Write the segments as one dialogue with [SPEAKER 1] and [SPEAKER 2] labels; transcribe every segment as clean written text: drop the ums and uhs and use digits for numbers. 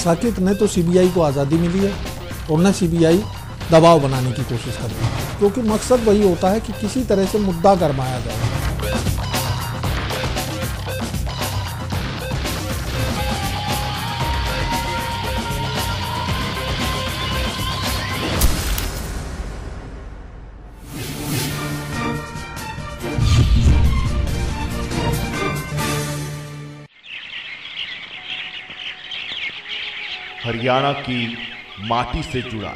[SPEAKER 1] साकिब ने तो सीबीआई को आज़ादी मिली है और न सीबीआई दबाव बनाने की कोशिश करती है, क्योंकि मकसद वही होता है कि किसी तरह से मुद्दा गरमाया जाए।
[SPEAKER 2] हरियाणा की माटी से जुड़ा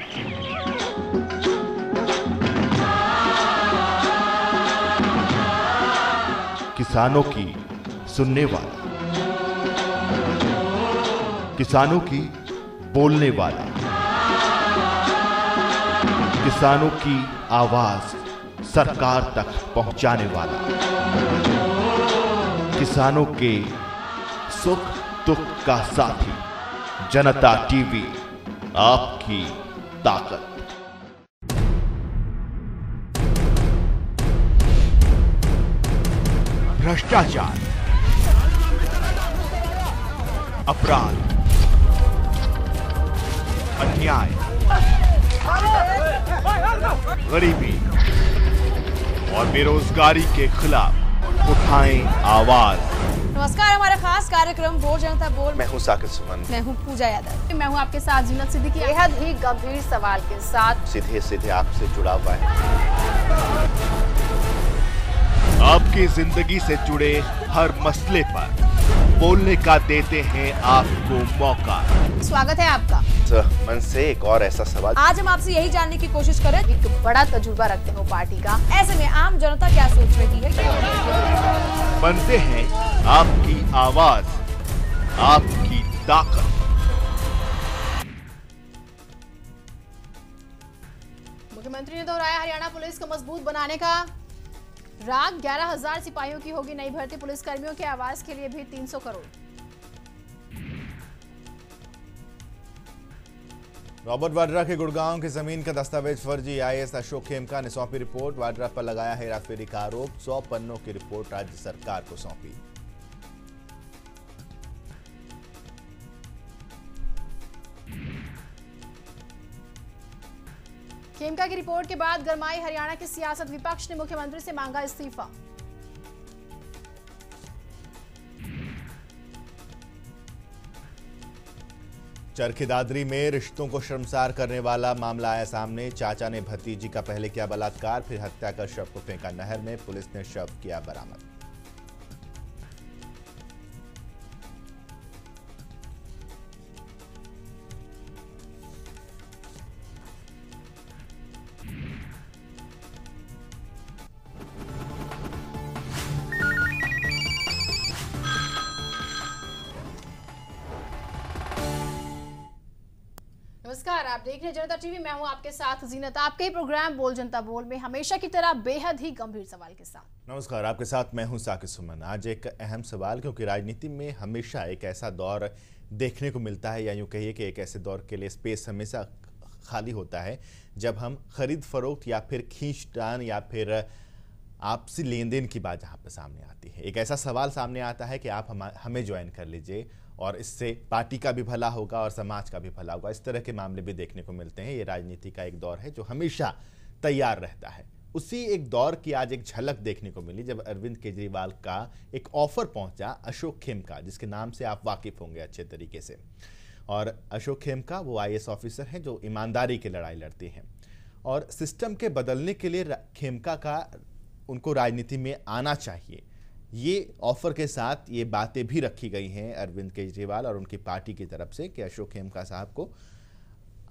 [SPEAKER 2] किसानों की सुनने वाला, किसानों की बोलने वाला, किसानों की आवाज सरकार तक पहुंचाने वाला, किसानों के सुख दुख का साथी, जनता टीवी, आपकी ताकत। भ्रष्टाचार, अपराध, अन्याय, गरीबी और बेरोजगारी के खिलाफ उठाएं आवाज।
[SPEAKER 3] नमस्कार, हमारा खास कार्यक्रम बोल जनता बोल।
[SPEAKER 4] मैं हूं साकिब सुमन।
[SPEAKER 3] मैं हूं पूजा यादव। मैं हूं आपके साथ जीनत सिद्दीकी। बेहद ही गंभीर सवाल के साथ
[SPEAKER 4] सीधे सीधे आपसे जुड़ा हुआ है।
[SPEAKER 2] आपकी जिंदगी से जुड़े हर मसले पर बोलने का देते हैं आपको मौका।
[SPEAKER 3] स्वागत है आपका।
[SPEAKER 4] मन से एक और ऐसा सवाल।
[SPEAKER 3] आज हम आपसे यही जानने की कोशिश करें, एक बड़ा तजुर्बा रखते हो पार्टी का, ऐसे में आम जनता क्या सोच रही है।
[SPEAKER 2] बनते हैं आपकी आवाज, आपकी ताकत।
[SPEAKER 3] मुख्यमंत्री ने दोहराया हरियाणा पुलिस को मजबूत बनाने का राग। 11,000 सिपाहियों की होगी नई भर्ती। पुलिस कर्मियों के आवास के लिए भी 300 करोड़।
[SPEAKER 5] रॉबर्ट वाड्रा के गुड़गांव की जमीन का दस्तावेज फर्जी। आईएएस अशोक खेमका ने सौंपी रिपोर्ट। वाड्रा पर लगाया हेराफेरी का आरोप। 100 पन्नों की रिपोर्ट राज्य सरकार को सौंपी।
[SPEAKER 3] खेमका की रिपोर्ट के बाद गरमाई हरियाणा की सियासत। विपक्ष ने मुख्यमंत्री से मांगा इस्तीफा।
[SPEAKER 5] चरखी दादरी में रिश्तों को शर्मसार करने वाला मामला आया सामने। चाचा ने भतीजी का पहले किया बलात्कार, फिर हत्या कर शव को फेंका नहर में। पुलिस ने शव किया बरामद।
[SPEAKER 3] नमस्कार, आप देख रहे हैं जनता टीवी। मैं हूं आपके साथ जीनत। आपके ही प्रोग्राम बोल जनता बोल में हमेशा की तरह बेहद ही गंभीर सवाल के साथ।
[SPEAKER 5] नमस्कार, आपके साथ मैं हूं साकिब सुमन। आज एक अहम सवाल, क्योंकि राजनीति में हमेशा एक ऐसा दौर देखने को मिलता है, या यूं कहिए कि एक ऐसे दौर के लिए स्पेस हमेशा खाली होता है, जब हम खरीद फरोख्त या फिर खींचतान या फिर आपसी लेन देन की बात जहां पर सामने आती है। एक ऐसा सवाल सामने आता है कि आप हमें ज्वाइन कर लीजिए और इससे पार्टी का भी भला होगा और समाज का भी भला होगा। इस तरह के मामले भी देखने को मिलते हैं। ये राजनीति का एक दौर है जो हमेशा तैयार रहता है। उसी एक दौर की आज एक झलक देखने को मिली जब अरविंद केजरीवाल का एक ऑफर पहुंचा अशोक खेमका, जिसके नाम से आप वाकिफ होंगे अच्छे तरीके से। और अशोक खेमका वो आईएएस ऑफिसर हैं जो ईमानदारी की लड़ाई लड़ते हैं, और सिस्टम के बदलने के लिए खेमका का उनको राजनीति में आना चाहिए। ये ऑफर के साथ ये बातें भी रखी गई हैं अरविंद केजरीवाल और उनकी पार्टी की तरफ से कि अशोक खेमका साहब को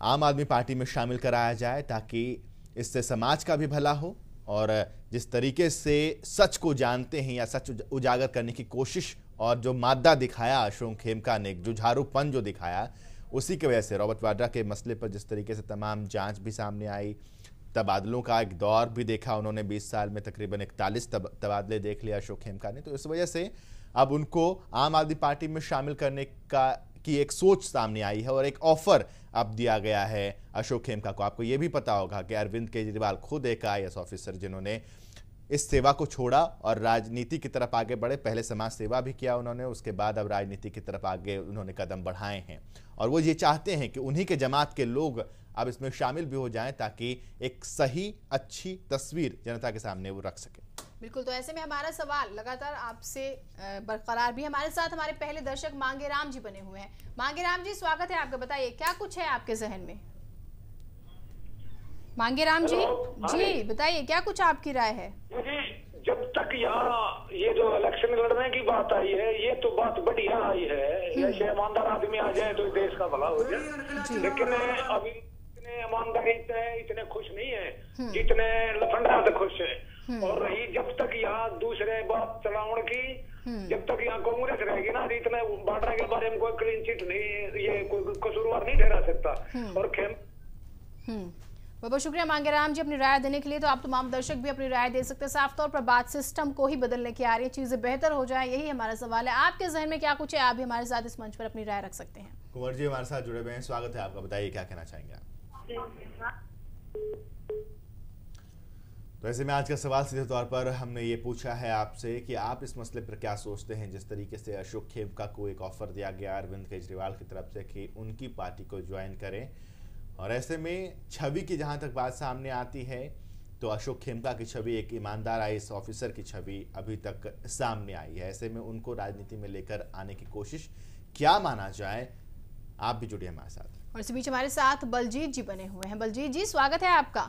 [SPEAKER 5] आम आदमी पार्टी में शामिल कराया जाए, ताकि इससे समाज का भी भला हो। और जिस तरीके से सच को जानते हैं या सच उजागर करने की कोशिश और जो मादा दिखाया अशोक खेमका ने, जुझारूपन जो दिखाया, उसी की वजह से रॉबर्ट वाड्रा के मसले पर जिस तरीके से तमाम जांच भी सामने आई, तबादलों का एक दौर भी देखा उन्होंने। 20 साल में तकरीबन 41 तबादले देख लिया अशोक खेमका ने। तो इस वजह से अब उनको आम आदमी पार्टी में शामिल करने की एक सोच सामने आई है और एक ऑफर अब दिया गया है अशोक खेमका को। आपको यह भी पता होगा कि अरविंद केजरीवाल खुद एक आईएएस ऑफिसर जिन्होंने इस सेवा को छोड़ा और राजनीति की तरफ आगे बढ़े। पहले समाज सेवा भी किया उन्होंने, उसके बाद अब राजनीति की तरफ आगे उन्होंने कदम बढ़ाए हैं और वो ये चाहते हैं कि उन्हीं के जमात के लोग अब इसमें शामिल भी हो जाएं ताकि एक सही अच्छी तस्वीर जनता के सामने वो रख सके।
[SPEAKER 3] बिल्कुल, तो ऐसे में हमारा सवाल लगातार आपसे बरकरार भी। हमारे साथ हमारे पहले दर्शक मांगेराम जी बने हुए हैं। मांगेराम जी, स्वागत है आपका, बताइए क्या कुछ है आपके जहन में। मांगेराम जी जी बताइए क्या कुछ आपकी राय है।
[SPEAKER 6] जी, जब तक यहाँ ये जो इलेक्शन लड़ने की बात आई है, ये तो बात बढ़िया आई है, ऐसे ईमानदार आदमी आ जाए तो देश का भला हो जाए। लेकिन अभी इतने ईमानदारी इतने खुश नहीं है जितने लफंडा से खुश है। और रही जब तक यहाँ दूसरे बात चलावण की, जब तक यहाँ कांग्रेस रहेगी ना, इतने बांटने के बारे में कोई क्लीन चिट नहीं, ये कोई कसूरवार नहीं ठहरा सकता। और
[SPEAKER 3] बहुत बहुत शुक्रिया मांगेराम जी अपनी राय देने के लिए। तो आप तमाम दर्शक भी अपनी राय दे सकते हैं। साफ तौर पर बात सिस्टम को ही बदलने की आ रही है, चीजें बेहतर हो जाए, यही हमारा सवाल है। आपके जहन में क्या कुछ है, आप भी हमारे साथ इस मंच पर अपनी राय रख सकते हैं।
[SPEAKER 5] कुंवर जी हमारे साथ जुड़े हुए हैं, स्वागत है आपका, बताइए क्या कहना चाहेंगे आप। तो ऐसे में आज का सवाल सीधे तौर पर हमने ये पूछा है आपसे कि आप इस मसले पर क्या सोचते हैं, जिस तरीके से अशोक खेमका को एक ऑफर दिया गया अरविंद केजरीवाल की तरफ से कि उनकी पार्टी को ज्वाइन करें, और ऐसे में छवि की जहां तक बात सामने आती है तो अशोक खेमका की छवि, एक ईमानदार आईएएस ऑफिसर की छवि अभी तक सामने आई है। ऐसे में उनको राजनीति में लेकर आने की कोशिश क्या माना जाए, आप भी जुड़िए हमारे साथ। और
[SPEAKER 3] इसी बीच हमारे साथ बलजीत जी बने हुए हैं। बलजीत जी स्वागत है आपका।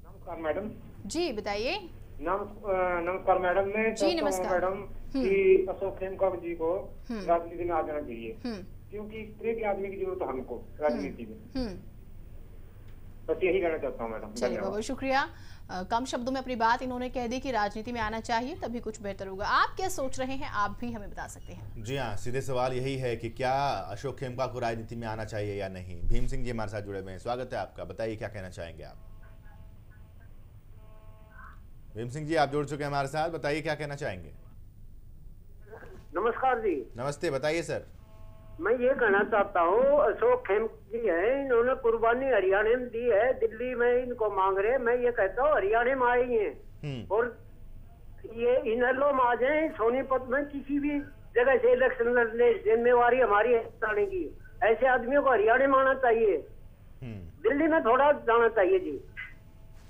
[SPEAKER 6] नमस्कार मैडम जी,
[SPEAKER 3] बताइए।
[SPEAKER 6] नमस्कार मैडम, मैं
[SPEAKER 3] जी नमस्कार
[SPEAKER 6] मैडम कि अशोक खेमका जी को राजनीति में आ जाना चाहिए, क्योंकि इस तरह के आदमी की जरूरत है हमको राजनीति में। बस यही कहना चाहता हूँ मैडम।
[SPEAKER 3] चलिए बहुत शुक्रिया। कम शब्दों में अपनी बात इन्होंने कह दी कि राजनीति में आना चाहिए, तभी कुछ बेहतर होगा। आप क्या सोच रहे हैं, आप भी हमें बता सकते हैं।
[SPEAKER 5] जी हाँ, सीधे सवाल यही है कि क्या अशोक खेमका को राजनीति में आना चाहिए या नहीं। भीम सिंह जी हमारे साथ जुड़े हुए हैं, स्वागत है आपका, बताइए क्या कहना चाहेंगे आप। भीम सिंह जी आप जुड़ चुके हैं हमारे साथ, बताइए क्या कहना चाहेंगे।
[SPEAKER 7] नमस्कार जी।
[SPEAKER 5] नमस्ते, बताइए सर।
[SPEAKER 7] मैं ये कहना चाहता हूँ, अशोक खेमका जी है, इन्होंने कुर्बानी हरियाणा में दी है, दिल्ली में इनको मांग रहे। मैं ये कहता हूँ हरियाणा में आई हैं और ये इनेलो में आ जाए, सोनीपत में किसी भी जगह से इलेक्शन लड़ने, जिम्मेवारी हमारी है की। ऐसे आदमियों को हरियाणा में आना चाहिए, दिल्ली में थोड़ा जाना चाहिए जी।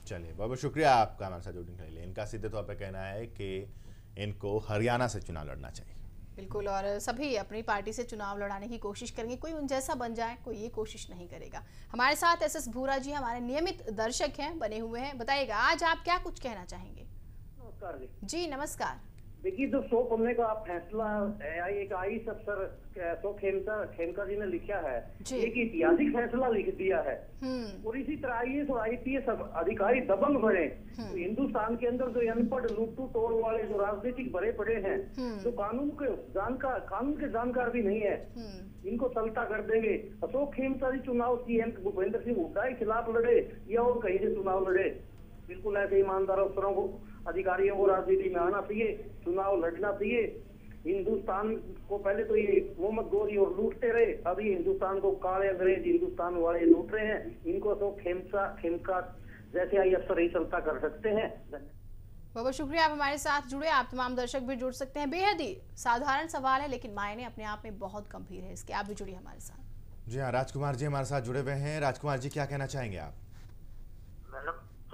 [SPEAKER 5] चलिए बहुत बहुत शुक्रिया आपका हमारे साथ जुड़ने के लिए। इनका सीधे तौर पर कहना है कि इनको हरियाणा से चुनाव लड़ना चाहिए।
[SPEAKER 3] बिल्कुल, और सभी अपनी पार्टी से चुनाव लड़ाने की कोशिश करेंगे, कोई उन जैसा बन जाए कोई ये कोशिश नहीं करेगा। हमारे साथ एसएस भूरा जी हमारे नियमित दर्शक हैं, बने हुए हैं, बताइएगा आज आप क्या कुछ कहना चाहेंगे।
[SPEAKER 7] नमस्कार
[SPEAKER 3] जी नमस्कार।
[SPEAKER 7] देखिए, जो 100 पन्ने का फैसला एक आईएएस अफसर अशोक खेमका जी ने लिखा है, एक ऐतिहासिक फैसला लिख दिया है। और इसी तरह आईएएस और आईपीएस अधिकारी दबंग बने। तो हिंदुस्तान के अंदर जो अनपढ़ लुट्टू टोड़ वाले जो राजनीतिक भरे पड़े हैं, जो कानून के जानकार भी नहीं है, इनको तलता कर देंगे। अशोक खेमका जी चुनाव सीएम भूपेंद्र सिंह हुड्डा के खिलाफ लड़े या और कहीं से चुनाव लड़े, बिल्कुल ऐसे ईमानदार अफसरों को, अधिकारियों को राजनीति में आना चाहिए, चुनाव लड़ना चाहिए। हिंदुस्तान को पहले तो ये मोहम्मद गोरी और लूटते रहे, अब ये हिंदुस्तान को काले अंग्रेज हिंदुस्तान वाले लूट रहे हैं। इनको तो खेमका जैसे आई अफसर ही चलता कर सकते हैं।
[SPEAKER 3] बहुत शुक्रिया, आप हमारे साथ जुड़े। आप तमाम दर्शक भी जुड़ सकते हैं। बेहद ही साधारण सवाल है लेकिन मायने अपने आप में बहुत गंभीर है इसके। आप भी जुड़िए हमारे साथ।
[SPEAKER 5] जी हाँ, राजकुमार जी हमारे साथ जुड़े हुए हैं। राजकुमार जी क्या कहना चाहेंगे आप।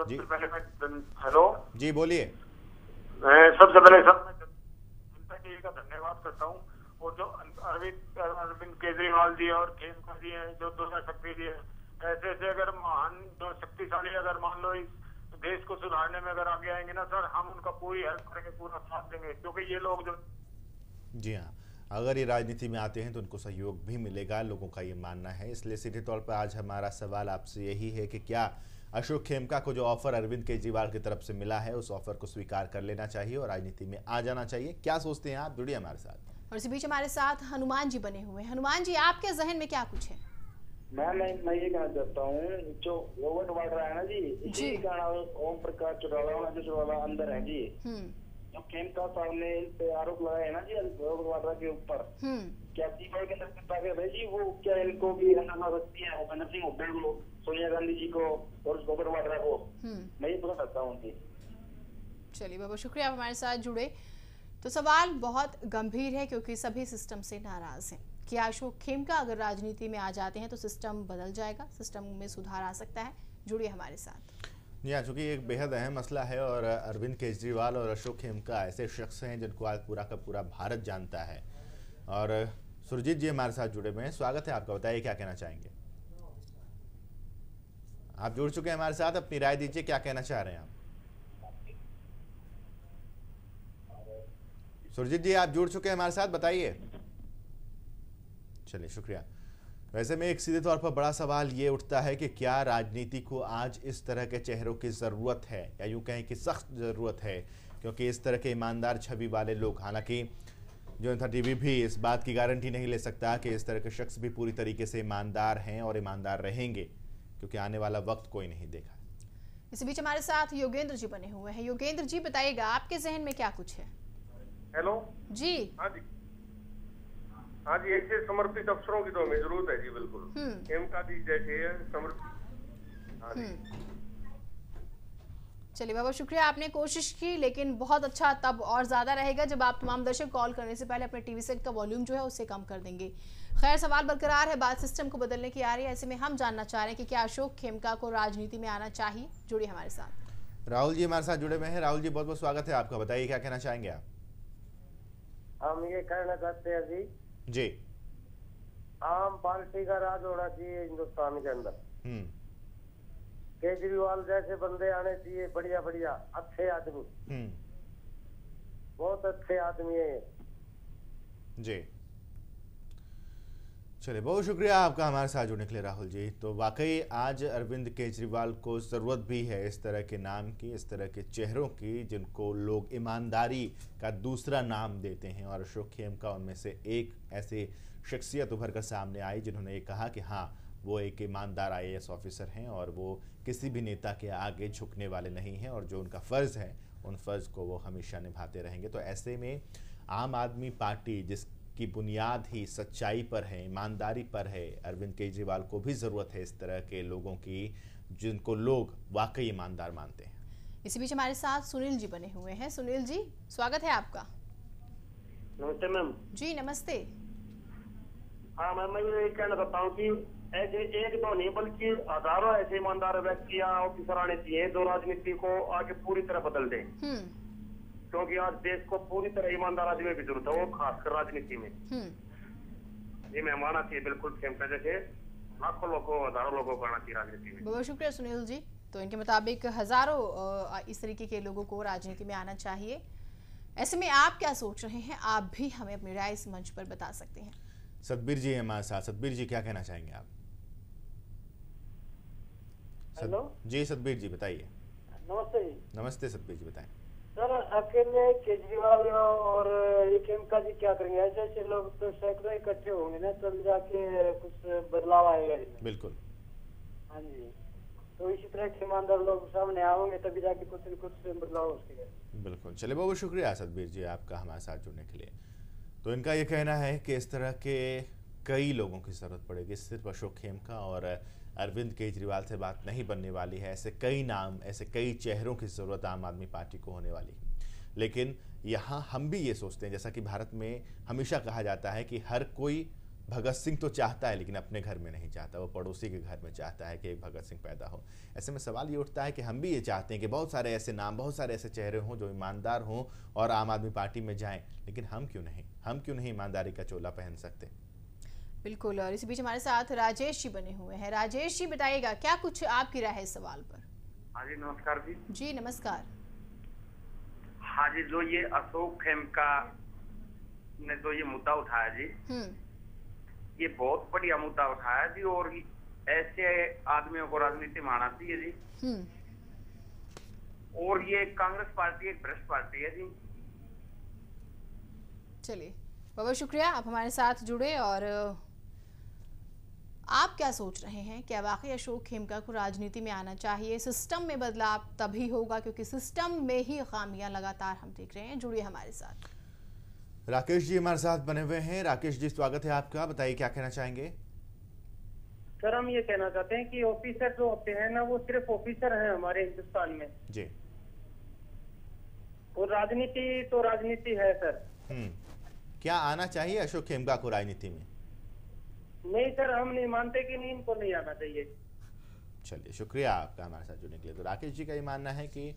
[SPEAKER 6] सबसे पहले मैं हेलो
[SPEAKER 5] जी बोलिए।
[SPEAKER 6] सबसे पहले जनता के का धन्यवाद करता हूँ। और जो अरविंद केजरीवाल जी और खेमका जी हैं, जो दोनों शक्ति जी हैं, ऐसे अगर महान जो शक्तिशाली अगर मान लो इस देश को सुधारने में अगर आगे आएंगे ना सर, हम उनका पूरी हेल्प करेंगे, पूरा साथ देंगे, क्योंकि ये लोग जो।
[SPEAKER 5] जी हाँ, अगर ये राजनीति में आते हैं तो उनको सहयोग भी मिलेगा, लोगों का ये मानना है। इसलिए सीधे तौर पर आज हमारा सवाल आपसे यही है कि क्या अशोक खेमका को जो ऑफर अरविंद केजरीवाल की तरफ से मिला है उस ऑफर को स्वीकार कर लेना चाहिए और राजनीति में आ जाना चाहिए। क्या सोचते हैं आप, जुड़िए हमारे साथ।
[SPEAKER 3] और इसी बीच हमारे साथ हनुमान जी बने हुए हैं। हनुमान जी आपके जहन में क्या कुछ है।
[SPEAKER 8] मैं ये कहना चाहता हूँ, जो रोबोट वाड्रा है ना जी, इसी का नाम ओम प्रकाश चौटाला अंदर है जी। जो खेमका साहब ने इन पे आरोप लगाए है ना जी रोबोट वाड्रा के ऊपर, क्या सीबीआई के अंदर ताकत है जी, वो क्या इनको भी हंगामा सकती है भूपेंद्र सिंह हुड्डा को, सोनिया गांधी जी को और रोबोट वाड्रा को। मैं ये पूछना चाहता हूँ जी।
[SPEAKER 3] चलिए बाबा, शुक्रिया आप हमारे साथ जुड़े। तो सवाल बहुत गंभीर है क्योंकि सभी सिस्टम से नाराज हैं कि अशोक खेमका अगर राजनीति में आ जाते हैं तो सिस्टम बदल जाएगा, सिस्टम में सुधार आ सकता है। जुड़िए हमारे साथ।
[SPEAKER 5] जी हाँ, चूँकि एक बेहद अहम मसला है और अरविंद केजरीवाल और अशोक खेमका ऐसे शख्स हैं जिनको आज पूरा का पूरा भारत जानता है। और सुरजीत जी हमारे साथ जुड़े हुए हैं, स्वागत है आपका, बताइए क्या कहना चाहेंगे। आप जुड़ चुके हैं हमारे साथ, अपनी राय दीजिए, क्या कहना चाह रहे हैं आप। सुरजीत जी आप जुड़ चुके हैं हमारे साथ, बताइए। चलिए शुक्रिया। वैसे में एक सीधे तौर पर बड़ा सवाल ये उठता है कि क्या राजनीति को आज इस तरह के चेहरों की ज़रूरत है, या यूँ कहें कि सख्त ज़रूरत है, क्योंकि इस तरह के ईमानदार छवि वाले लोग, हालांकि जनता टीवी भी इस बात की गारंटी नहीं ले सकता कि इस तरह के शख्स भी पूरी तरीके से ईमानदार हैं और ईमानदार रहेंगे, क्योंकि आने वाला वक्त कोई नहीं देखा।
[SPEAKER 3] इसी बीच हमारे साथ योगेंद्र जी बने हुए हैं। योगेंद्र जी बताइएगा, आपके जहन में क्या कुछ है।
[SPEAKER 9] हेलो
[SPEAKER 3] जी।
[SPEAKER 9] हाँ जी, हाँ जी, ऐसे समर्पित अफसरों की तो हमें जरूरत है जी, बिल्कुल। खेमका जी जैसे समर्पित। हाँ जी।
[SPEAKER 3] चलिए बाबा, शुक्रिया, आपने कोशिश की, लेकिन बहुत अच्छा तब और ज्यादा रहेगा जब आप तमाम दर्शक कॉल करने से पहले अपने टीवी सेट का वॉल्यूम जो है उससे कम कर देंगे। खैर, सवाल बरकरार है, बात सिस्टम को बदलने की आ रही है। ऐसे में हम जानना चाह रहे हैं कि क्या अशोक खेमका को राजनीति में आना चाहिए। जुड़िए हमारे साथ।
[SPEAKER 5] राहुल जी हमारे साथ जुड़े हुए हैं। राहुल जी बहुत बहुत स्वागत है आपका, बताइए क्या कहना चाहेंगे आप।
[SPEAKER 8] हम ये कहना चाहते हैं
[SPEAKER 5] जी,
[SPEAKER 8] आम पार्टी का राज होना चाहिए हिंदुस्तान के अंदर। केजरीवाल जैसे बंदे आने चाहिए, बढ़िया बढ़िया अच्छे आदमी, बहुत अच्छे आदमी है
[SPEAKER 5] जी। चलिए, बहुत शुक्रिया आपका हमारे साथ जुड़ने के लिए राहुल जी। तो वाकई आज अरविंद केजरीवाल को ज़रूरत भी है इस तरह के नाम की, इस तरह के चेहरों की, जिनको लोग ईमानदारी का दूसरा नाम देते हैं। और अशोक खेमका उनमें से एक ऐसी शख्सियत उभर कर सामने आई जिन्होंने ये कहा कि हाँ, वो एक ईमानदार IAS ऑफिसर हैं और वो किसी भी नेता के आगे झुकने वाले नहीं हैं, और जो उनका फ़र्ज़ है उन फ़र्ज़ को वो हमेशा निभाते रहेंगे। तो ऐसे में आम आदमी पार्टी जिसकी बुनियाद ही सच्चाई पर है, ईमानदारी पर है, अरविंद केजरीवाल को भी ज़रूरत है इस तरह के लोगों की जिनको लोग वाकई ईमानदार मानते हैं।
[SPEAKER 3] इसी बीच हमारे साथ सुनील जी बने हुए हैं। सुनील जी स्वागत है आपका।
[SPEAKER 8] नमस्ते मैम।
[SPEAKER 3] जी नमस्ते।
[SPEAKER 8] हाँ मैम, मैं ये कहना चाहता हूँ कि ऐसे एक दो नहीं बल्कि हजारों ऐसे ईमानदार व्यक्ति या ऑफिसर आने चाहिए जो राजनीति को आगे पूरी तरह बदल दें, क्योंकि आज देश को पूरी तरह ईमानदार आदमी की जरूरत है, वो खासकर राजनीति में। ये मेहमान आना चाहिए बिल्कुल खेमका जैसे लाखों लोगों, हजारों लोगों को आना चाहिए राजनीति में।
[SPEAKER 3] बहुत शुक्रिया सुनील जी। तो इनके मुताबिक हजारों इस तरीके के लोगों को राजनीति में आना चाहिए। ऐसे में आप क्या सोच रहे हैं, आप भी हमें अपनी राय इस मंच पर बता सकते हैं।
[SPEAKER 5] सतबीर जी हमारे साथ। सतबीर जी क्या कहना चाहेंगे आप।
[SPEAKER 8] हेलो
[SPEAKER 5] जी सतबीर जी बताइए।
[SPEAKER 8] नमस्ते जी।
[SPEAKER 5] नमस्ते सतबीर जी बताएं।
[SPEAKER 8] सर, अकेले केजरीवाल और ये खेमका जी क्या करेंगे? ऐसे ऐसे लोग तो सैकड़ों इकट्ठे होंगे ना, तब जाके कुछ बदलाव आएगा।
[SPEAKER 5] बिल्कुल।
[SPEAKER 8] हाँ जी, तो इसी तरह के ईमानदार लोग सामने आओगे तभी जाके कुछ न कुछ बदलाव हो सकेगा।
[SPEAKER 5] बिल्कुल। चलिए, बहुत शुक्रिया सतबीर जी आपका हमारे साथ जुड़ने के लिए। तो इनका ये कहना है कि इस तरह के कई लोगों की ज़रूरत पड़ेगी, सिर्फ अशोक खेमका और अरविंद केजरीवाल से बात नहीं बनने वाली है। ऐसे कई नाम, ऐसे कई चेहरों की ज़रूरत आम आदमी पार्टी को होने वाली है। लेकिन यहाँ हम भी ये सोचते हैं, जैसा कि भारत में हमेशा कहा जाता है कि हर कोई भगत सिंह तो चाहता है लेकिन अपने घर में नहीं चाहता, वो पड़ोसी के घर में चाहता है कि एक भगत सिंह पैदा हो। ऐसे में सवाल ये उठता है कि हम भी ये चाहते हैं कि बहुत सारे ऐसे नाम, बहुत सारे ऐसे चेहरे हों जो ईमानदार हों और आम आदमी पार्टी में जाएं, लेकिन हम क्यों नहीं ईमानदारी का चोला पहन सकते।
[SPEAKER 3] बिल्कुल। और इसी बीच हमारे साथ राजेश जी बने हुए हैं। राजेश जी बताइएगा, क्या कुछ आपकी राय है इस सवाल पर।
[SPEAKER 10] हाँ जी नमस्कार जी।
[SPEAKER 3] जी नमस्कार।
[SPEAKER 10] हाँ जी, जो ये अशोक खेमका ने जो ये मुद्दा उठाया जी, ये बहुत बढ़िया मुद्दा उठाया जी, और ऐसे आदमियों को राजनीति में आना चाहिए जी। और ये कांग्रेस पार्टी एक भ्रष्ट पार्टी है जी।
[SPEAKER 3] चलिए बहुत शुक्रिया, आप हमारे साथ जुड़े। और आप क्या सोच रहे हैं, क्या वाकई अशोक खेमका को राजनीति में आना चाहिए? सिस्टम में बदलाव तभी होगा क्योंकि सिस्टम में ही खामियां लगातार हम देख रहे हैं। जुड़िए हमारे साथ।
[SPEAKER 5] राकेश जी हमारे साथ बने हुए हैं। राकेश जी स्वागत है आपका, बताइए क्या कहना चाहेंगे।
[SPEAKER 8] सर, हम ये कहना चाहते हैं कि ऑफिसर जो होते हैं ना, वो सिर्फ ऑफिसर हैं हमारे हिंदुस्तान में
[SPEAKER 5] जी।
[SPEAKER 8] और राजनीति तो राजनीति है सर।
[SPEAKER 5] क्या आना चाहिए अशोक खेमका को राजनीति में?
[SPEAKER 8] नहीं सर, हम नहीं मानते कि नहीं, इनको नहीं आना चाहिए।
[SPEAKER 5] चलिए, शुक्रिया आपका हमारे साथ जुड़ने के लिए। तो राकेश जी का ये मानना है कि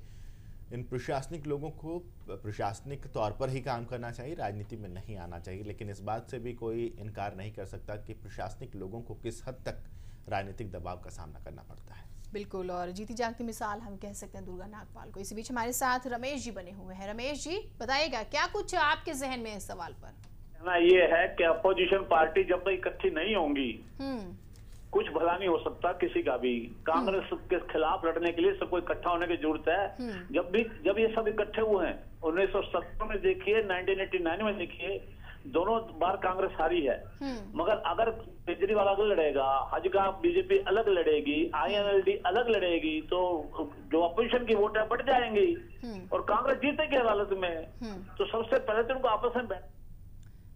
[SPEAKER 5] इन प्रशासनिक लोगों को प्रशासनिक तौर पर ही काम करना चाहिए, राजनीति में नहीं आना चाहिए। लेकिन इस बात से भी कोई इनकार नहीं कर सकता कि प्रशासनिक लोगों को किस हद तक राजनीतिक दबाव का सामना करना पड़ता है।
[SPEAKER 3] बिल्कुल, और जीती जागती मिसाल हम कह सकते हैं दुर्गा नागपाल को। इसी बीच हमारे साथ रमेश जी बने हुए हैं। रमेश जी बताइएगा, क्या कुछ आपके जहन में इस सवाल पर?
[SPEAKER 6] ना ये है कि अपोजिशन पार्टी जब तक इकट्ठी नहीं होंगी कुछ भला नहीं हो सकता किसी का भी। कांग्रेस के खिलाफ लड़ने के लिए सबको इकट्ठा होने की जरूरत है। जब ये सब इकट्ठे हुए हैं 1970 में देखिए, 1989 में देखिए, दोनों बार कांग्रेस हारी है। मगर अगर केजरीवाल अलग लड़ेगा, हज का बीजेपी अलग लड़ेगी, INLD अलग लड़ेगी, तो जो अपोजिशन की वोट है बढ़ जाएंगी और कांग्रेस जीतेगी अदालत में। तो सबसे पहले तो उनको आपस में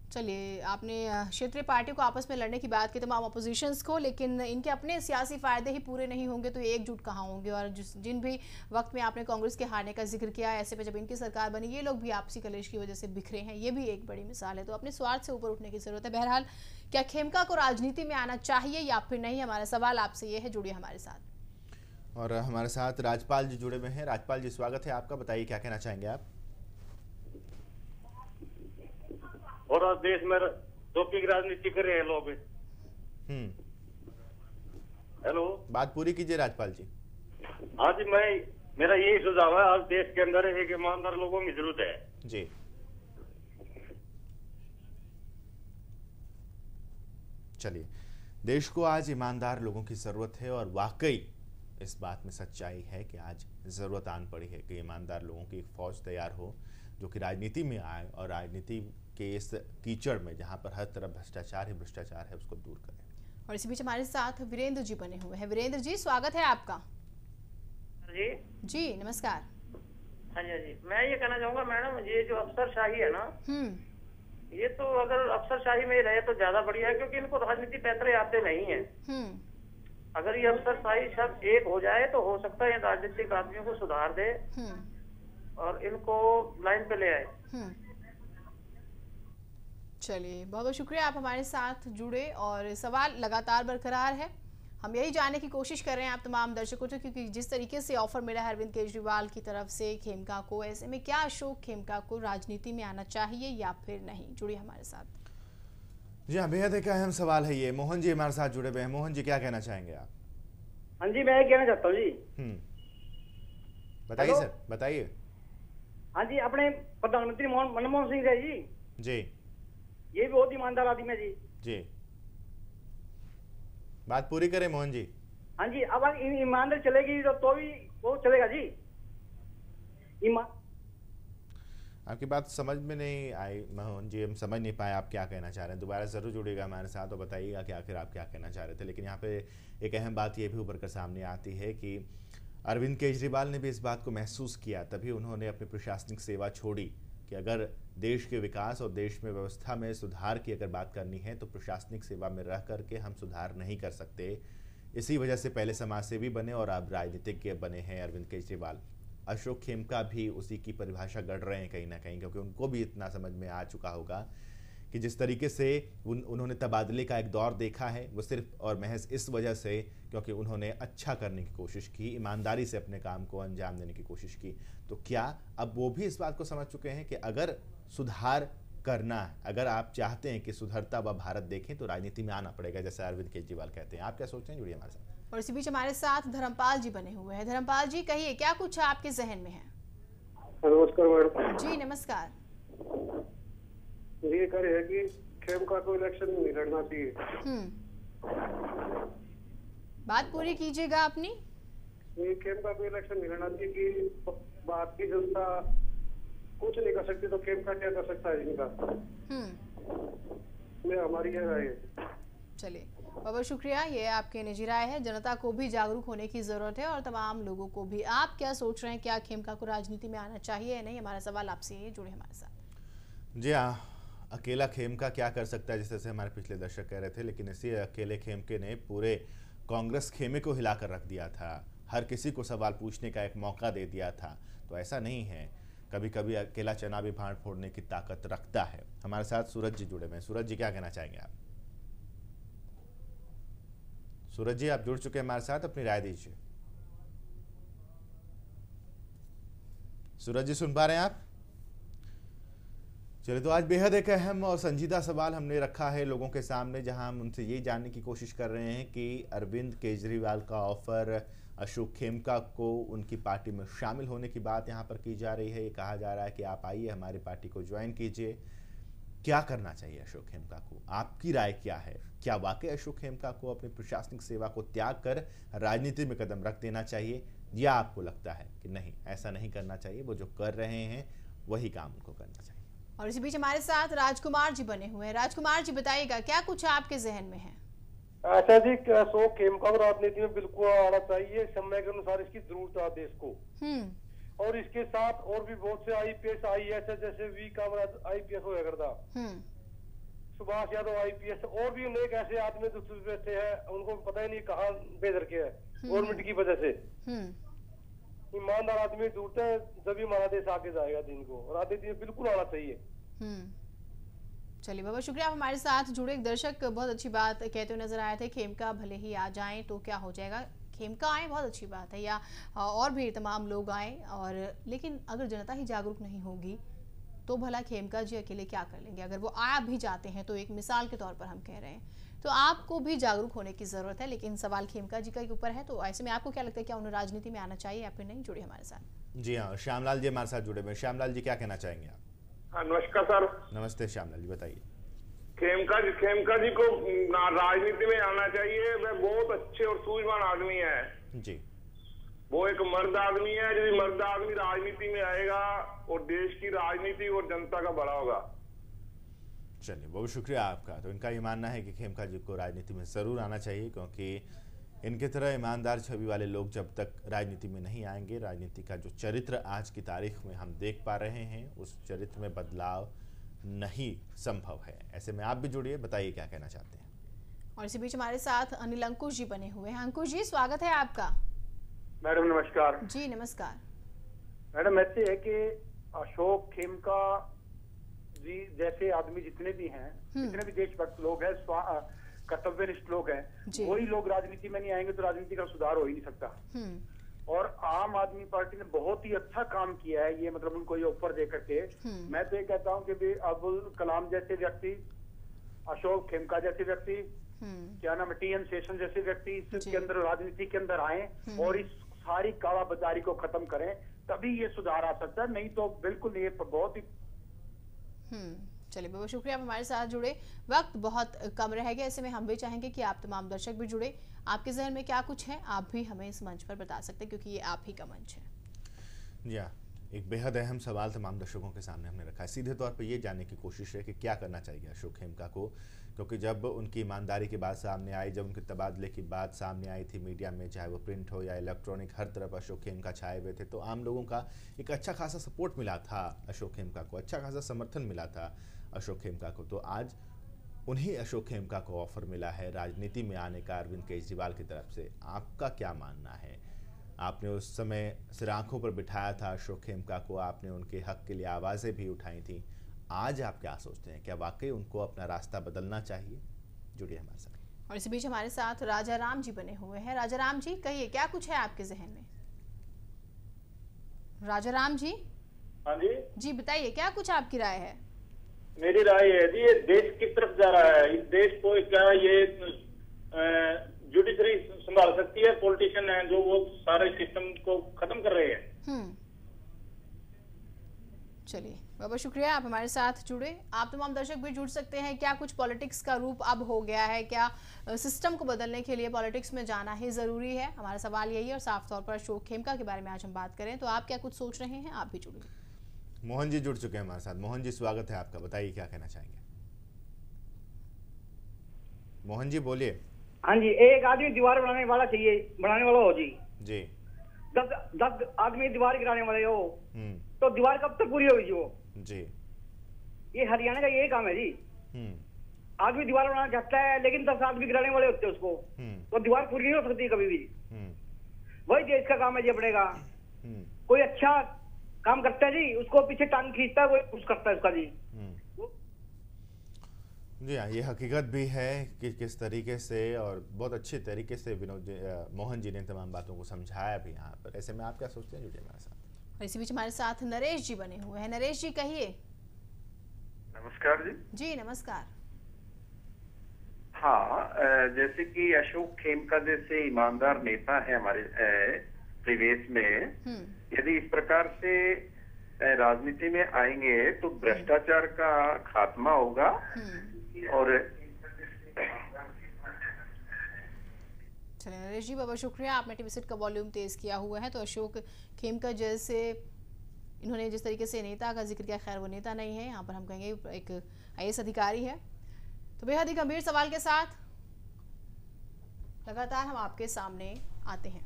[SPEAKER 3] चलिए, आपने क्षेत्रीय पार्टी को आपस में लड़ने की बात की, तमाम अपोजिशंस को, लेकिन इनके अपने सियासी फायदे ही पूरे नहीं होंगे तो एकजुट कहाँ होंगे? और जिन भी वक्त में आपने कांग्रेस के हारने का जिक्र किया, ऐसे में जब इनकी सरकार बनी ये लोग भी आपसी कलेश की वजह से बिखरे हैं, ये भी एक बड़ी मिसाल है। तो अपने स्वार्थ से ऊपर उठने की जरूरत है। बहरहाल, क्या खेमका को राजनीति में आना चाहिए या फिर नहीं? हमारा सवाल आपसे ये है, जुड़िए हमारे साथ।
[SPEAKER 5] और हमारे साथ राजपाल जी जुड़े हुए हैं। राजपाल जी, स्वागत है आपका, बताइए क्या कहना चाहेंगे आप?
[SPEAKER 9] और आज देश में टोपी की राजनीति कर रहे हैं लोग। हेलो,
[SPEAKER 5] बात पूरी कीजिए राजपाल जी।
[SPEAKER 9] हाँ जी, मेरा यही सुझाव है, आज देश के अंदर एक ईमानदार लोगों की जरूरत है
[SPEAKER 5] जी। चलिए, देश को आज ईमानदार लोगों की जरूरत है और वाकई इस बात में सच्चाई है कि आज जरूरत आन पड़ी है कि ईमानदार लोगों की एक फौज तैयार हो जो कि राजनीति में आए और राजनीति के इस कीचड़ में जहां पर हर तरफ भ्रष्टाचार है उसको दूर करें।
[SPEAKER 3] और इसी बीच हमारे साथ वीरेंद्र जी बने हुए हैं। वीरेंद्र जी, स्वागत है आपका। जी नमस्कार।
[SPEAKER 8] हाँ जी, मैं ये कहना चाहूंगा मैडम, ये जो अफसरशाही है ना, ये तो अगर अफसरशाही में रहे तो ज्यादा बढ़िया है, क्योंकि इनको राजनीति पैतरे आते नहीं है। अगर ये अफसरशाही सब एक हो जाए तो हो सकता है राजनीतिक आदमियों को सुधार दे और इनको लाइन पे ले आए।
[SPEAKER 3] चलिए, बहुत बहुत शुक्रिया, आप हमारे साथ जुड़े और सवाल लगातार बरकरार है। हम यही जानने की कोशिश कर रहे हैं आप तमाम दर्शकों से, क्योंकि जिस तरीके से ऑफर मिला है अरविंद केजरीवाल की तरफ से खेमका को, ऐसे में क्या अशोक खेमका को राजनीति में आना चाहिए या फिर नहीं? जुड़िए हमारे साथ।
[SPEAKER 5] जी हाँ, बेहद एक अहम सवाल है ये। मोहन जी हमारे साथ जुड़े हुए हैं। मोहन जी, क्या कहना चाहेंगे आप?
[SPEAKER 8] हाँ जी, मैं कहना चाहता हूँ जी।
[SPEAKER 5] बताइए सर, बताइए।
[SPEAKER 8] हाँ जी, अपने प्रधानमंत्री मनमोहन सिंह जी, ये भी बहुत ईमानदार आदमी है जी। बात पूरी करें मोहन जी। हाँ जी, अब ईमानदारी चलेगी तो भी वो चलेगा जी।
[SPEAKER 5] आपकी बात समझ में नहीं आई मोहन जी, हम समझ नहीं पाए आप क्या कहना चाह रहे हैं। दोबारा जरूर जुड़ेगा हमारे साथ और बताइएगा कि आखिर आप क्या कहना चाह रहे थे। लेकिन यहाँ पे एक अहम बात ये भी उभर कर सामने आती है कि अरविंद केजरीवाल ने भी इस बात को महसूस किया, तभी उन्होंने अपनी प्रशासनिक सेवा छोड़ी कि अगर देश के विकास और देश में व्यवस्था में सुधार की अगर बात करनी है तो प्रशासनिक सेवा में रह करके हम सुधार नहीं कर सकते। इसी वजह से पहले समाजसेवी बने और अब राजनीतिज्ञ बने हैं अरविंद केजरीवाल। अशोक खेमका भी उसी की परिभाषा गढ़ रहे हैं कहीं ना कहीं, क्योंकि उनको भी इतना समझ में आ चुका होगा कि जिस तरीके से उन्होंने तबादले का एक दौर देखा है वो सिर्फ और महज इस वजह से क्योंकि उन्होंने अच्छा करने की कोशिश की, ईमानदारी से अपने काम को अंजाम देने की कोशिश की। तो क्या अब वो भी इस बात को समझ चुके हैं कि अगर सुधार करना है, अगर आप चाहते हैं कि सुधरता हुआ भारत देखें तो राजनीति में आना पड़ेगा, जैसे अरविंद केजरीवाल कहते हैं। आप क्या सोचते हैं? जुड़िए हमारे साथ।
[SPEAKER 3] और इसी बीच हमारे साथ धर्मपाल जी बने हुए हैं। धर्मपाल जी, कहिए क्या कुछ आपके जहन में है?
[SPEAKER 11] नमस्कार मैडम।
[SPEAKER 3] जी नमस्कार।
[SPEAKER 11] ये कह रहे हैं कि खेमका को इलेक्शन नहीं लड़ना चाहिए।
[SPEAKER 3] बात पूरी कीजिएगा अपनी।
[SPEAKER 11] ये खेमका को इलेक्शन नहीं लड़ना चाहिए कि बात की जनता कुछ नहीं कर सकती तो खेमका क्या कर सकता है इनका। हमारी यह राय है।
[SPEAKER 3] चलिए, बहुत शुक्रिया, ये आपके निजी राय है। जनता को भी जागरूक होने की जरूरत है और तमाम लोगों को भी। आप क्या सोच रहे हैं, क्या खेमका को राजनीति में आना चाहिए या नहीं? हमारा सवाल आपसे ये, जुड़े हमारे साथ।
[SPEAKER 5] जी हाँ, अकेला खेमका क्या कर सकता है, जिस तरह से हमारे पिछले दर्शक कह रहे थे, लेकिन इसी अकेले खेमके ने पूरे कांग्रेस खेमे को हिलाकर रख दिया था, हर किसी को सवाल पूछने का एक मौका दे दिया था। तो ऐसा नहीं है। कभी कभी अकेला चना भी भाड़ फोड़ने की ताकत रखता है। हमारे साथ सूरज जी जुड़े हुए हैं। सूरज जी, क्या कहना चाहेंगे आप? सूरज जी, आप जुड़ चुके हैं हमारे साथ, अपनी राय दीजिए। सूरज जी, सुन पा रहे हैं आप? चलिए, तो आज बेहद एक अहम और संजीदा सवाल हमने रखा है लोगों के सामने, जहां हम उनसे ये जानने की कोशिश कर रहे हैं कि अरविंद केजरीवाल का ऑफर अशोक खेमका को उनकी पार्टी में शामिल होने की बात यहां पर की जा रही है। ये कहा जा रहा है कि आप आइए, हमारी पार्टी को ज्वाइन कीजिए। क्या करना चाहिए अशोक खेमका को? आपकी राय क्या है? क्या वाकई अशोक खेमका को अपनी प्रशासनिक सेवा को त्याग कर राजनीति में कदम रख देना चाहिए, या आपको लगता है कि नहीं, ऐसा नहीं करना चाहिए, वो जो कर रहे हैं वही काम उनको करना चाहिए?
[SPEAKER 3] और इसी बीच हमारे साथ राजकुमार जी बने हुए हैं। राजकुमार जी, बताइएगा क्या कुछ आपके जहन में है?
[SPEAKER 11] अच्छा जी, अशोक खेमका को राजनीति में बिल्कुल आना चाहिए। समय के अनुसार इसकी जरूरत है देश को। और इसके साथ और भी बहुत से IPS IAS जैसे वी कामराज IPS होया करता, सुभाष यादव IPS, और भी अनेक ऐसे आदमी दूसरे बैठे हैं, उनको पता ही नहीं कहाँ भेज रखे है गवर्नमेंट की वजह से। ईमानदार आदमी ढूंढते हैं, जब हमारा देश आगे जाएगा। दिन को राजनीति में बिल्कुल आना चाहिए।
[SPEAKER 3] चलिए, बहुत शुक्रिया, आप हमारे साथ जुड़े। एक दर्शक बहुत अच्छी बात कहते हुए नजर आए थे, खेमका भले ही आ जाएं तो क्या हो जाएगा, खेमका आए बहुत अच्छी बात है, या और भी तमाम लोग आए, और लेकिन अगर जनता ही जागरूक नहीं होगी तो भला खेमका जी अकेले क्या कर लेंगे? अगर वो आ भी जाते हैं तो एक मिसाल के तौर पर हम कह रहे हैं, तो आपको भी जागरूक होने की जरूरत है। लेकिन सवाल खेमका जी का ऊपर है, तो ऐसे में आपको क्या लगता है, क्या उन्हें राजनीति में आना चाहिए या फिर नहीं? जुड़े हमारे साथ।
[SPEAKER 5] जी हाँ, श्यामलाल जी हमारे साथ जुड़े हुए। श्यामलाल जी, क्या कहना चाहेंगे आप?
[SPEAKER 9] नमस्कार सर।
[SPEAKER 5] नमस्ते श्यामलाल जी, बताइए।
[SPEAKER 9] खेमका जी को राजनीति में आना चाहिए। वह बहुत अच्छे और सूझवान आदमी है
[SPEAKER 5] जी।
[SPEAKER 9] वो एक मर्द आदमी है। यदि मर्द आदमी राजनीति में आएगा और देश की राजनीति और जनता का भला होगा।
[SPEAKER 5] चलिए, बहुत शुक्रिया आपका। तो इनका ये मानना है कि खेमका जी को राजनीति में जरूर आना चाहिए, क्योंकि इनके तरह ईमानदार छवि वाले लोग जब तक राजनीति में नहीं आएंगे, राजनीति का जो चरित्र आज की तारीख में हम देख पा रहे हैं, उस चरित्र में बदलाव नहीं संभव है। ऐसे में आप भी जुड़िए, बताइए क्या कहना चाहते हैं।
[SPEAKER 3] और इसी बीच हमारे साथ अनिल अंकुश जी बने हुए हैं। अंकुश जी, स्वागत है आपका।
[SPEAKER 11] मैडम नमस्कार। जी
[SPEAKER 3] नमस्कार।
[SPEAKER 11] मैडम, ऐसे है कि अशोक खेमका जी जैसे आदमी जितने भी हैं, जितने भी देशभक्त लोग हैं, कर्तव्यनिष्ठ लोग हैं, वही लोग राजनीति में नहीं आएंगे तो राजनीति का सुधार हो ही नहीं सकता। और आम आदमी पार्टी ने बहुत ही अच्छा काम किया है, ये मतलब उनको ये ऑफर दे करके। मैं तो ये कहता हूँ कि भी अब्दुल कलाम जैसे व्यक्ति, अशोक खेमका जैसे व्यक्ति, क्या नाम है, TN शेषन जैसे व्यक्ति इसके अंदर, राजनीति के अंदर आए और इस सारी कालाबाजारी को खत्म करें, तभी ये सुधार आ सकता है। नहीं तो बिल्कुल ये बहुत ही।
[SPEAKER 3] चलिए, बहुत शुक्रिया, आप हमारे साथ जुड़े। वक्त बहुत कम रह गया, ऐसे में हम भी चाहेंगे कि आप तमाम दर्शक भी जुड़े। आपके जहन में क्या कुछ है, आप भी हमें इस मंच पर बता सकते हैं, क्योंकि ये आप ही का मंच है।
[SPEAKER 5] जी हाँ, एक बेहद अहम सवाल तमाम दर्शकों के सामने हमने रखा है। सीधे तौर पर ये जानने की कोशिश है कि क्या करना चाहिए अशोक खेमका को, क्योंकि जब उनकी ईमानदारी की बात सामने आई, जब उनके तबादले की बात सामने आई थी मीडिया में, चाहे वो प्रिंट हो या इलेक्ट्रॉनिक, हर तरफ अशोक खेमका छाए हुए थे, तो आम लोगों का एक अच्छा खासा सपोर्ट मिला था अशोक खेमका को, अच्छा खासा समर्थन मिला था अशोक खेमका को। तो आज उन्हीं अशोक खेमका को ऑफर मिला है राजनीति में आने का अरविंद केजरीवाल की तरफ से। आपका क्या मानना है? आपने उस समय सिर आंखों पर बिठाया था अशोक खेमका को, आपने उनके हक के लिए आवाज़ें भी उठाई थी। आज आप क्या सोचते हैं, क्या वाकई उनको अपना रास्ता बदलना चाहिए? जुड़िए हमारे साथ।
[SPEAKER 3] और इसी बीच हमारे साथ राजा राम जी बने हुए हैं। राजा राम जी, कहिए क्या कुछ है आपके जहन में? राजा राम जी।
[SPEAKER 12] हाँ जी।
[SPEAKER 3] जी बताइए, क्या कुछ आपकी राय है?
[SPEAKER 12] मेरी राय है जी, ये देश की तरफ जा रहा है। इस देश को क्या ये जुडिशरी संभाल सकती है? पॉलिटिशियन है जो वो सारे सिस्टम को खत्म कर रहे हैं।
[SPEAKER 3] चलिए, बहुत शुक्रिया, आप हमारे साथ जुड़े। आप तमाम दर्शक भी जुड़ सकते हैं। क्या कुछ पॉलिटिक्स का रूप अब हो गया है? क्या सिस्टम को बदलने के लिए पॉलिटिक्स में जाना ही जरूरी है? हमारा सवाल यही है। और साफ तौर पर अशोक खेमका के बारे में आज हम बात करें, तो आप क्या कुछ सोच रहे हैं? आप भी जुड़िए।
[SPEAKER 5] मोहन जी जुड़ चुके हैं हमारे साथ। मोहन जी, स्वागत है आपका, बताइए क्या कहना चाहेंगे। मोहन जी बोलिए।
[SPEAKER 13] हाँ जी, एक आदमी दीवार बनाने वाला चाहिए, बनाने वाला हो जी।
[SPEAKER 5] जी।
[SPEAKER 13] 10 आदमी दीवार गिराने वाले हो तो दीवार कब तक पूरी होगी जी? वो
[SPEAKER 5] जी,
[SPEAKER 13] ये हरियाणा का यही काम है जी। आदमी दीवार बनाना चाहता है, लेकिन 10 आदमी गिराने वाले होते हैं उसको, तो दीवार पूरी नहीं हो सकती कभी भी। वही देश का काम है जी अपने का। कोई अच्छा काम करता है जी, उसको पीछे टांग खींचता है, वो कुछ करता है उसका जी।
[SPEAKER 5] जी हाँ, ये हकीकत भी है कि किस तरीके से और बहुत अच्छे तरीके से मोहन जी ने तमाम बातों को समझाया भी यहाँ पर। ऐसे में आप क्या सोचते हैं? जुड़िए हमारे साथ।
[SPEAKER 3] इसी बीच हमारे साथ नरेश जी बने हुए हैं। नरेश जी कहिए।
[SPEAKER 14] नमस्कार जी।
[SPEAKER 3] जी नमस्कार।
[SPEAKER 14] हाँ, जैसे कि अशोक खेमका जैसे ईमानदार नेता है हमारे प्रदेश में, यदि इस प्रकार से राजनीति में आएंगे तो भ्रष्टाचार का खात्मा होगा। और
[SPEAKER 3] चलिए नरेश जी, बहुत बहुत शुक्रिया, आपने टीवी सेट का वॉल्यूम तेज किया हुआ है। तो अशोक खेमका जैसे इन्होंने जिस तरीके से नेता का जिक्र किया, खैर वो नेता नहीं है, यहाँ पर हम कहेंगे एक IAS अधिकारी है। तो बेहद ही गंभीर सवाल के साथ लगातार हम आपके सामने आते हैं।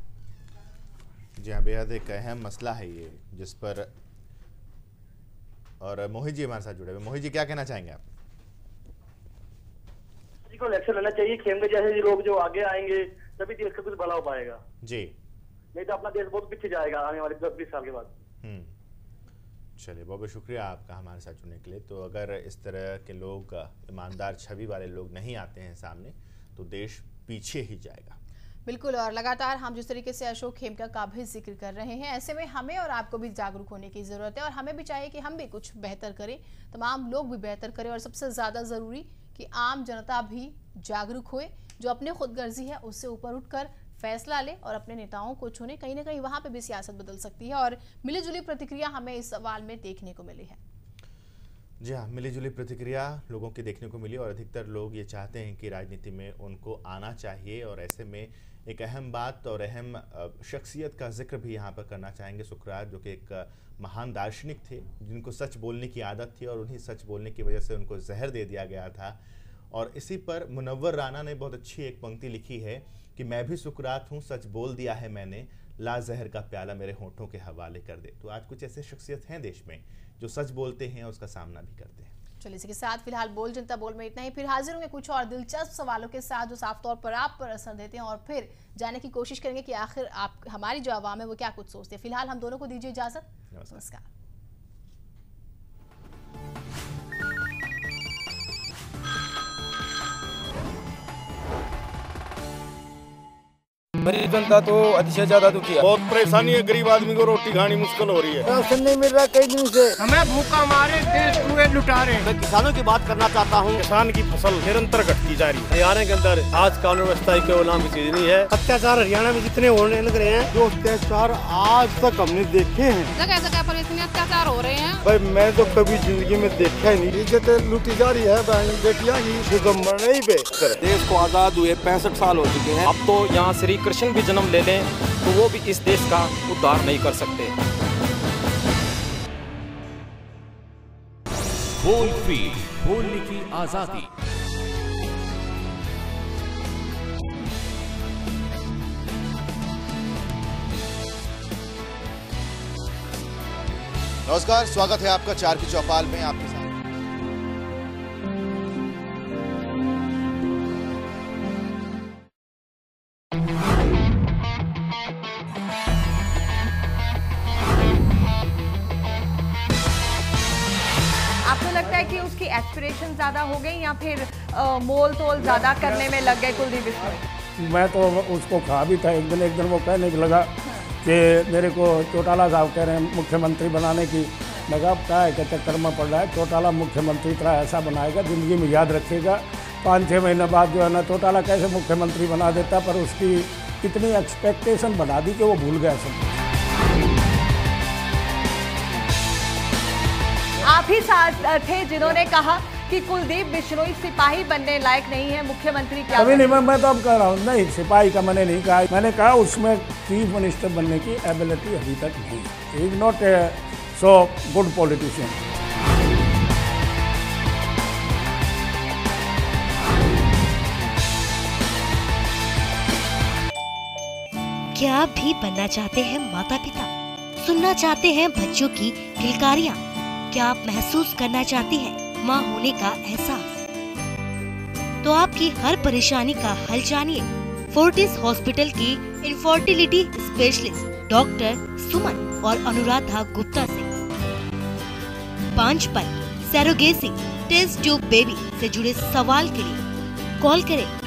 [SPEAKER 5] जी हाँ, बेहद एक अहम मसला है ये, जिस पर और मोहित जी हमारे साथ जुड़े हुए। मोहित जी, क्या कहना चाहेंगे आप?
[SPEAKER 15] को इलेक्शन लेना चाहिए, खेमका जैसे लोग जो आगे आएंगे तभी देश का कुछ भला हो पाएगा
[SPEAKER 5] जी, नहीं
[SPEAKER 15] तो अपना देश बहुत पीछे जाएगा आने वाले 10-20 साल के बाद।
[SPEAKER 5] चलिए, बहुत बहुत शुक्रिया आपका हमारे साथ जुड़ने के लिए। तो अगर इस तरह के लोग, ईमानदार छवि वाले लोग नहीं आते हैं सामने, तो देश पीछे ही जाएगा।
[SPEAKER 3] बिल्कुल, और लगातार हम जिस तरीके से अशोक खेमका का भी जिक्र कर रहे हैं, ऐसे में हमें और आपको भी जागरूक होने की जरूरत है, और हमें भी चाहिए कि हम भी कुछ बेहतर करें, तमाम लोग भी बेहतर करें, और सबसे ज्यादा जरूरी कि आम जनता भी जागरूक होए, जो अपने खुदगर्जी है उससे ऊपर उठकर फैसला ले और अपने नेताओं को चुने। कहीं ना कहीं वहां पे भी सियासत बदल सकती है, और मिलीजुली प्रतिक्रिया हमें इस सवाल में देखने को मिली है।
[SPEAKER 5] जी हाँ, मिलीजुली प्रतिक्रिया लोगों की देखने को मिली, और अधिकतर लोग ये चाहते हैं कि राजनीति में उनको आना चाहिए। और ऐसे में एक अहम बात और अहम शख्सियत का जिक्र भी यहाँ पर करना चाहेंगे। सुकरात, जो कि एक महान दार्शनिक थे, जिनको सच बोलने की आदत थी, और उन्हीं सच बोलने की वजह से उनको जहर दे दिया गया था। और इसी पर मुनव्वर राना ने बहुत अच्छी एक पंक्ति लिखी है कि मैं भी सुकरात हूँ, सच बोल दिया है मैंने, ला जहर का प्याला मेरे होठों के हवाले कर दे। तो आज कुछ ऐसे शख्सियत हैं देश में जो सच बोलते हैं और उसका सामना भी करते हैं। चलिए,
[SPEAKER 3] इसी के साथ फिलहाल बोल जनता बोल में इतना ही। फिर हाजिर होंगे कुछ और दिलचस्प सवालों के साथ, जो साफ तौर पर आप पर असर देते हैं, और फिर जाने की कोशिश करेंगे कि आखिर आप, हमारी जो आवाम है, वो क्या कुछ सोचते हैं। फिलहाल हम दोनों को दीजिए इजाजत। नमस्कार।
[SPEAKER 16] गरीब जनता तो अतिशय ज्यादा दुखी है,
[SPEAKER 17] बहुत परेशानी है, गरीब आदमी को रोटी खानी मुश्किल हो रही है।
[SPEAKER 18] राशन नहीं मिल रहा कई दिन से,
[SPEAKER 19] हमें भूखा मारे देश पूरे लुटा रहे।
[SPEAKER 17] मैं किसानों की बात करना चाहता हूँ। किसान की फसल निरंतर घटती जा रही है।
[SPEAKER 20] हरियाणा के अंदर आज कानून व्यवस्था के नाम की चीज नहीं है।
[SPEAKER 18] अत्याचार हरियाणा में जितने होने लग रहे हैं, जो अत्याचार आज तक हमने देखे हैं,
[SPEAKER 21] जगह जगह पर इतने अत्याचार हो रहे हैं,
[SPEAKER 18] भाई मैं तो कभी जिंदगी में देखा ही नहीं। इज्जत लूटी जा रही है, बेटियां ही मरने ही बेहतर।
[SPEAKER 16] देश को आजाद हुए 65 साल हो चुके हैं। अब तो यहाँ श्री कृष्ण भी जन्म ले तो वो भी इस देश का उद्धार नहीं कर सकते।
[SPEAKER 22] बोल फ्री, बोलने की आजादी।
[SPEAKER 5] नमस्कार, स्वागत है आपका 4 की चौपाल में। आपके साथ
[SPEAKER 23] एस्पिरेशन ज्यादा हो गई या फिर मोल तोल ज्यादा करने में लग गए कुलदीप बिश्नोई?
[SPEAKER 24] मैं तो उसको कहा भी था एक दिन वो कहने लगा कि मेरे को चौटाला साहब कह रहे हैं मुख्यमंत्री बनाने की। लगा क्या है कि चक्कर में पड़ रहा है, चौटाला मुख्यमंत्री तरह ऐसा बनाएगा जिंदगी में याद रखेगा। 5-6 महीने बाद जो है ना, चौटाला कैसे मुख्यमंत्री बना देता, पर उसकी इतनी एक्सपेक्टेशन बना दी कि वो भूल गया सब।
[SPEAKER 23] आप ही साथ थे जिन्होंने कहा कि कुलदीप बिश्नोई सिपाही बनने लायक नहीं है, मुख्यमंत्री क्या?
[SPEAKER 24] अभी नहीं, मैं तो अब कह रहा हूँ, नहीं सिपाही का मैंने नहीं कहा। मैंने कहा उसमें चीफ मिनिस्टर बनने की एबिलिटी अभी तक नहीं है। He is not a so good politician.
[SPEAKER 25] क्या आप भी बनना चाहते हैं माता पिता? सुनना चाहते हैं बच्चों की किलकारियाँ? क्या आप महसूस करना चाहती हैं माँ होने का एहसास? तो आपकी हर परेशानी का हल जानिए फोर्टिस हॉस्पिटल की इनफर्टिलिटी स्पेशलिस्ट डॉक्टर सुमन और अनुराधा गुप्ता से। बांझपन, सैरोगेसी, टेस्ट ट्यूब बेबी से जुड़े सवाल के लिए कॉल करें